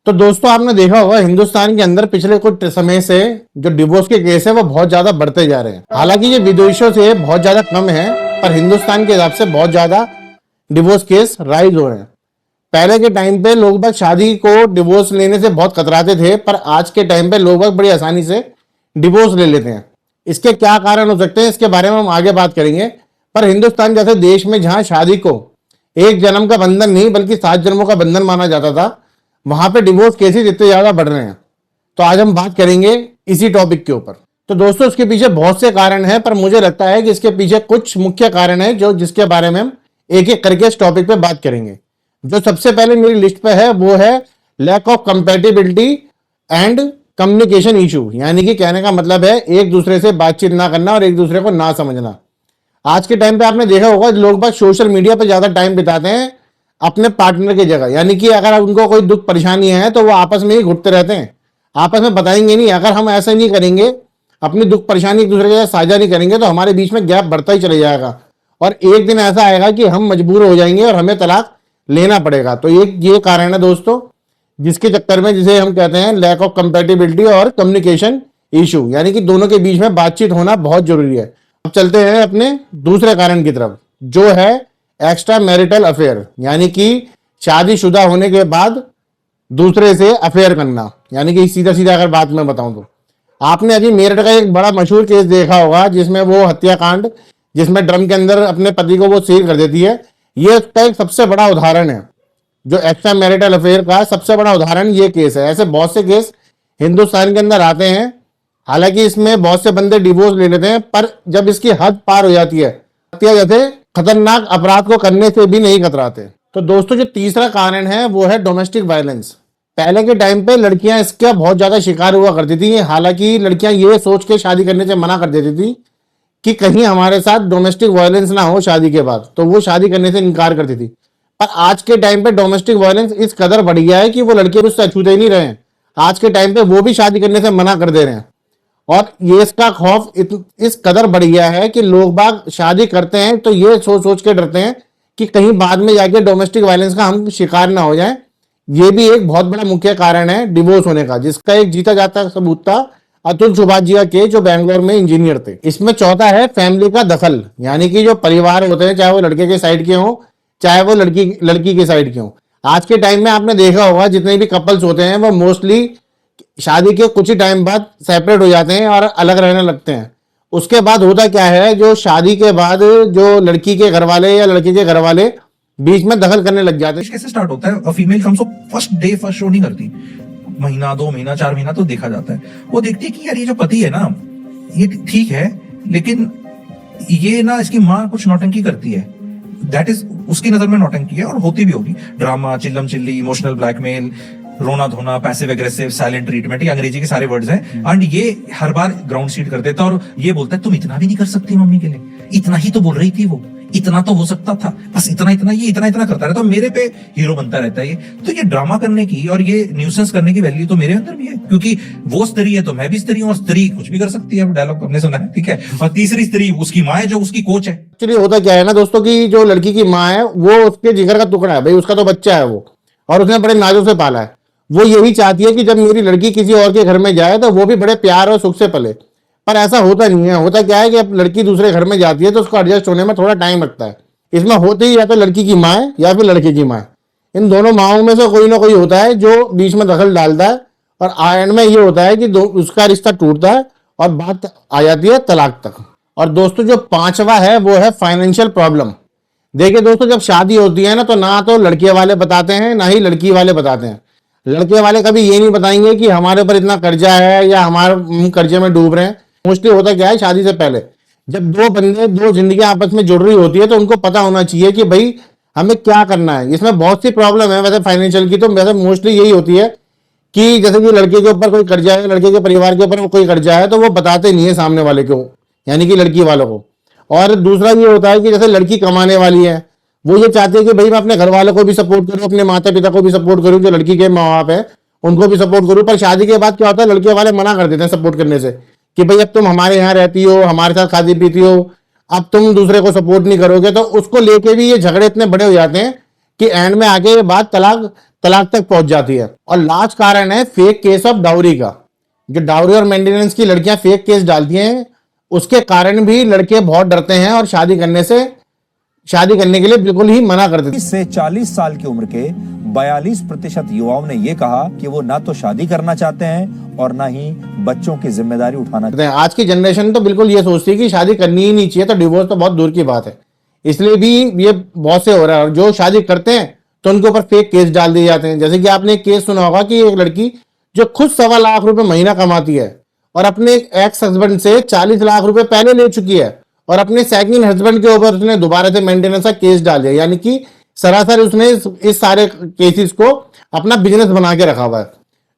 तो दोस्तों आपने देखा होगा हिंदुस्तान के अंदर पिछले कुछ समय से जो डिवोर्स के केस है वो बहुत ज्यादा बढ़ते जा रहे हैं। हालांकि ये विदेशों से बहुत ज्यादा कम है, पर हिंदुस्तान के हिसाब से बहुत ज्यादा डिवोर्स केस राइज हो रहे हैं। पहले के टाइम पे लोग बाग शादी को डिवोर्स लेने से बहुत कतराते थे, पर आज के टाइम पे लोग बाग बड़ी आसानी से डिवोर्स ले लेते हैं। इसके क्या कारण हो सकते हैं, इसके बारे में हम आगे बात करेंगे। पर हिंदुस्तान जैसे देश में जहां शादी को एक जन्म का बंधन नहीं बल्कि 7 जन्मों का बंधन माना जाता था, वहां पे डिवोर्स केसेस इतने ज्यादा बढ़ रहे हैं। तो आज हम बात करेंगे इसी टॉपिक के ऊपर। तो दोस्तों इसके पीछे बहुत से कारण हैं, पर मुझे लगता है कि इसके पीछे कुछ मुख्य कारण है जो जिसके बारे में हम एक एक करके इस टॉपिक पे बात करेंगे। जो सबसे पहले मेरी लिस्ट पे है वो है lack of compatibility and communication issue, यानी कि कहने का मतलब है एक दूसरे से बातचीत ना करना और एक दूसरे को ना समझना। आज के टाइम पे आपने देखा होगा लोग बात सोशल मीडिया पे ज्यादा टाइम बिताते हैं अपने पार्टनर की जगह, यानी कि अगर उनको कोई दुख परेशानी है तो वो आपस में ही घुटते रहते हैं, आपस में बताएंगे नहीं। अगर हम ऐसा नहीं करेंगे, अपनी दुख परेशानी एक दूसरे के साथ साझा नहीं करेंगे, तो हमारे बीच में गैप बढ़ता ही चले जाएगा और एक दिन ऐसा आएगा कि हम मजबूर हो जाएंगे और हमें तलाक लेना पड़ेगा। तो ये कारण है दोस्तों, जिसके चक्कर में जिसे हम कहते हैं लैक ऑफ कंपेटिबिलिटी और कम्युनिकेशन इशू, यानी कि दोनों के बीच में बातचीत होना बहुत जरूरी है। अब चलते हैं अपने दूसरे कारण की तरफ, जो है एक्स्ट्रा मैरिटल अफेयर, यानी कि शादीशुदा होने के बाद दूसरे से अफेयर करना। यानी कि सीधा सीधा अगर बात मैं बताऊं तो आपने अभी मेरठ का एक बड़ा मशहूर केस देखा होगा, जिसमें वो हत्याकांड, जिसमें ड्रम के अंदर अपने पति को वो सील कर देती है। ये उसका एक सबसे बड़ा उदाहरण है, जो एक्स्ट्रा मैरिटल अफेयर का सबसे बड़ा उदाहरण ये केस है। ऐसे बहुत से केस हिंदुस्तान के अंदर आते हैं। हालांकि इसमें बहुत से बंदे डिवोर्स ले लेते हैं, पर जब इसकी हद पार हो जाती है, हत्या जैसे खतरनाक अपराध को करने से भी नहीं कतराते। तो दोस्तों जो तीसरा कारण है वो है डोमेस्टिक वायलेंस। पहले के टाइम पे लड़कियां इसका बहुत ज्यादा शिकार हुआ करती थी। हालांकि लड़कियां ये सोच के शादी करने से मना कर देती थी कि कहीं हमारे साथ डोमेस्टिक वायलेंस ना हो शादी के बाद, तो वो शादी करने से इनकार करती थी। पर आज के टाइम पे डोमेस्टिक वायलेंस इस कदर बढ़ गया है कि वो लड़के उससे अछूते ही नहीं रहे हैं। आज के टाइम पे वो भी शादी करने से मना कर दे रहे हैं, और ये इसका खौफ इस कदर बढ़ गया है कि लोग बाग शादी करते हैं तो ये सोच सोच के डरते हैं कि कहीं बाद में जाके डोमेस्टिक वायलेंस का हम शिकार ना हो जाएं। ये भी एक बहुत बड़ा मुख्य कारण है डिवोर्स होने का, जिसका एक जीता जाता सबूत था अतुल सुभाषजिया के, जो बैंगलोर में इंजीनियर थे। इसमें चौथा है फैमिली का दखल, यानी कि जो परिवार होते हैं, चाहे वो लड़के के साइड के हों चाहे वो लड़की के साइड के हों। आज के टाइम में आपने देखा होगा जितने भी कपल्स होते हैं वो मोस्टली शादी के कुछ ही टाइम बाद सेपरेट हो जाते हैं और अलग रहने लगते हैं। उसके बाद होता क्या है, जो शादी के बाद जो लड़की के घर वाले या लड़के के घर वाले बीच में दखल करने लग जाते हैं। कैसे स्टार्ट होता है? फीमेल कम्स फर्स्ट शो नहीं करती, महीना 2 महीना 4 महीना तो देखा जाता है। वो देखती है कि यार ये जो पति है ना, ये ठीक है, लेकिन ये ना इसकी माँ कुछ नौटंकी करती है। दैट इज उसकी नजर में नौटंकी है, और होती भी होगी। ड्रामा, चिल्लम चिल्ली, इमोशनल ब्लैकमेल, रोना धोना, पैसिव एग्रेसिव, साइलेंट ट्रीटमेंट, ये अंग्रेजी के सारे वर्ड्स हैं। एंड ये हर बार ग्राउंड सीट कर देता है और ये बोलता है तुम इतना भी नहीं कर सकती मम्मी के लिए, इतना ही तो बोल रही थी वो, इतना तो हो सकता था, बस इतना इतना, ये इतना इतना करता रहता है, मेरे पे हीरो बनता रहता है ये। तो ये ड्रामा करने की और ये न्यूसेंस करने की वैल्यू तो मेरे अंदर भी है, क्योंकि वो स्त्री है तो मैं भी स्त्री हूँ, और स्त्री कुछ भी कर सकती है। डायलॉग हमने सुना है, ठीक है। और तीसरी स्त्री उसकी माँ है, जो उसकी कोच है। एक्चुअली होता क्या है ना दोस्तों, की जो लड़की की माँ है वो उसके जिगर का टुकड़ा है भाई, उसका तो बच्चा है वो, और उसने बड़े नाजों से पाला है। वो यही चाहती है कि जब मेरी लड़की किसी और के घर में जाए तो वो भी बड़े प्यार और सुख से पले। पर ऐसा होता नहीं है। होता क्या है कि अब लड़की दूसरे घर में जाती है तो उसको एडजस्ट होने में थोड़ा टाइम लगता है। इसमें होती ही या तो लड़की की माँ है या फिर लड़के की माँ है। इन दोनों माओं में से कोई ना कोई होता है जो बीच में दखल डालता है, और एंड में ये होता है कि उसका रिश्ता टूटता है और बात आ जाती है तलाक तक। और दोस्तों जो पांचवा है वो है फाइनेंशियल प्रॉब्लम। देखिए दोस्तों, जब शादी होती है ना तो लड़के वाले बताते हैं ना ही लड़की वाले बताते हैं। लड़के वाले कभी ये नहीं बताएंगे कि हमारे ऊपर इतना कर्जा है या हमारे कर्जे में डूब रहे हैं। मोस्टली होता क्या है, शादी से पहले जब दो जिंदगी आपस में जुड़ रही होती है तो उनको पता होना चाहिए कि भाई हमें क्या करना है। इसमें बहुत सी प्रॉब्लम है वैसे फाइनेंशियल की, तो वैसे मोस्टली यही होती है कि जैसे कि लड़के के ऊपर कोई कर्जा है, लड़के के परिवार के ऊपर कोई कर्जा है, तो वो बताते नहीं है सामने वाले को, यानी कि लड़की वालों को। और दूसरा ये होता है कि जैसे लड़की कमाने वाली है, वो ये चाहते हैं कि भाई मैं अपने घर वालों को भी सपोर्ट करूं, अपने माता पिता को भी सपोर्ट करूं, जो लड़की के माँ बाप है उनको भी सपोर्ट करूं। पर शादी के बाद क्या होता है, लड़के वाले मना कर देते हैं सपोर्ट करने से कि भाई अब तुम हमारे यहाँ रहती हो, हमारे साथ खाती पीती हो, अब तुम दूसरे को सपोर्ट नहीं करोगे। तो उसको लेके भी ये झगड़े इतने बड़े हो जाते हैं कि एंड में आके ये बात तलाक तक पहुंच जाती है। और लास्ट कारण है फेक केस ऑफ डाउरी का। जो डाउरी और मेंटेनेंस की लड़कियां फेक केस डालती हैं, उसके कारण भी लड़के बहुत डरते हैं और शादी करने के लिए बिल्कुल ही मना कर देते 30 से 40 साल की उम्र के 42% युवाओं ने यह कहा कि वो ना तो शादी करना चाहते हैं और ना ही बच्चों की जिम्मेदारी उठाना हैं। आज की जनरेशन तो बिल्कुल ये सोचती है कि शादी करनी ही नहीं चाहिए, तो डिवोर्स तो बहुत दूर की बात है। इसलिए भी ये बहुत से हो रहा है। और जो शादी करते हैं तो उनके ऊपर फेक केस डाल दिए जाते हैं। जैसे कि आपने एक केस सुना होगा कि एक लड़की जो खुद 1.25 लाख रुपए महीना कमाती है और अपने एक्स हस्बैंड से 40 लाख रुपए पहले ले चुकी है, और अपने सेकंड हस्बैंड के ऊपर उसने दोबारा से मेंटेनेंस का केस डाल दिया। यानी कि सरासर उसने इस सारे केसेस को अपना बिजनेस बना के रखा हुआ है।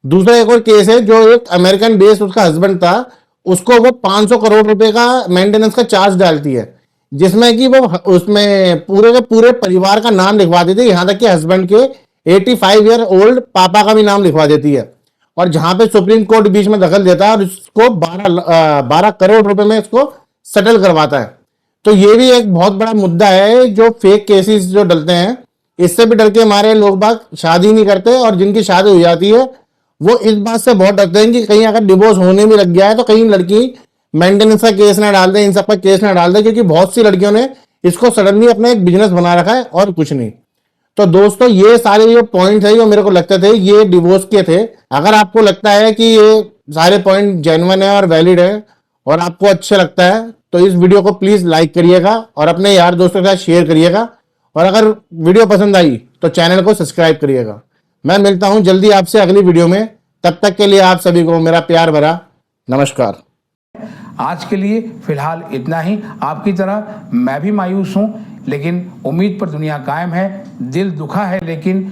दूसरा एक और केस है, जो एक अमेरिकन बेस्ड उसका हस्बैंड था, उसको वो 500 करोड़ रुपए का मेंटेनेंस का चार्ज डालती है, जिसमें कि वो उसमें पूरे के पूरे परिवार का नाम लिखवा देती है, यहां तक कि हस्बैंड के 85 ईयर ओल्ड पापा का भी नाम लिखवा देती है। और जहां पे सुप्रीम कोर्ट बीच में दखल देता है और उसको 12 करोड़ रुपए में इसको सेटल करवाता है। तो ये भी एक बहुत बड़ा मुद्दा है, जो फेक केसेस जो डलते हैं, इससे भी डर के हमारे लोग बाग शादी नहीं करते। और जिनकी शादी हो जाती है वो इस बात से बहुत डरते हैं कि कहीं अगर डिवोर्स होने भी लग गया है तो कहीं लड़की मेंटेनेंस का केस ना डाल दे, इन सब का केस ना डाल दे, क्योंकि बहुत सी लड़कियों ने इसको सडनली अपना एक बिजनेस बना रखा है और कुछ नहीं। तो दोस्तों, ये सारे जो पॉइंट है जो मेरे को लगते थे ये डिवोर्स के थे। अगर आपको लगता है कि ये सारे पॉइंट जेन्युइन है और वैलिड है और आपको अच्छा लगता है, तो इस वीडियो को प्लीज लाइक करिएगा और अपने यार दोस्तों के साथ शेयर करिएगा। और अगर वीडियो पसंद आई तो चैनल को सब्सक्राइब करिएगा। मैं मिलता हूं जल्दी आपसे अगली वीडियो में। तब तक के लिए आप सभी को मेरा प्यार भरा नमस्कार। आज के लिए फिलहाल इतना ही। आपकी तरह मैं भी मायूस हूं, लेकिन उम्मीद पर दुनिया कायम है। दिल दुखा है लेकिन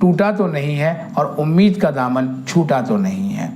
टूटा तो नहीं है, और उम्मीद का दामन छूटा तो नहीं है।